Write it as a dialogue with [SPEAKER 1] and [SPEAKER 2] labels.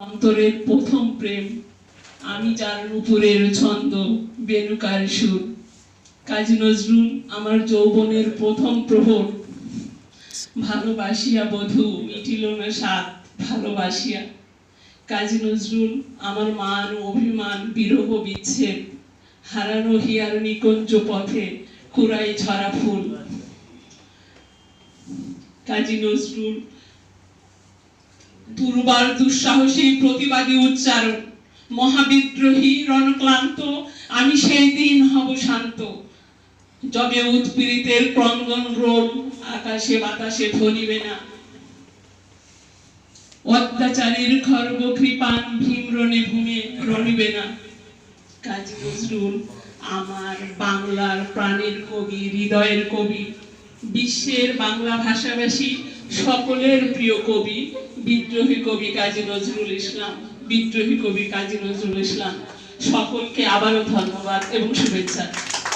[SPEAKER 1] অন্তরের প্রথম প্রেম, আমি যার নুপুরের ছন্দ, বেনুকার সুর। কাজী নজরুল আমার যৌবনের প্রথম প্রহর, ভালোবাসিয়া বধূ মিটিল না সাত ভালোবাসিয়া। কাজী নজরুল আমার মান অভিমান বিরহ বিচ্ছেদ, হারানো হিয়ার নিকুঞ্জ পথে কুড়াই ছড়া ফুল। কাজী নজরুল দুর্বার দুঃসাহসী প্রতিবাদী উচ্চারণ, মহাবিদ্রোহী রণক্লান্ত আমি সেই দিন হব শান্ত। যবে উৎপীড়িতের ক্রন্দন রোল আকাশে বাতাসে ধ্বনিবে না, অত্যাচারীর খর্ব কৃপান ভীমরণে ভূমে রণিবে না। কাজী নজরুল আমার বাংলার প্রাণের কবি, হৃদয়ের কবি, বিশ্বের বাংলা ভাষাভাষী সকলের প্রিয় কবি, বিদ্রোহী কবি কাজী নজরুল ইসলাম, বিদ্রোহী কবি কাজী নজরুল ইসলাম। সকলকে আবারও ধন্যবাদ এবং শুভেচ্ছা।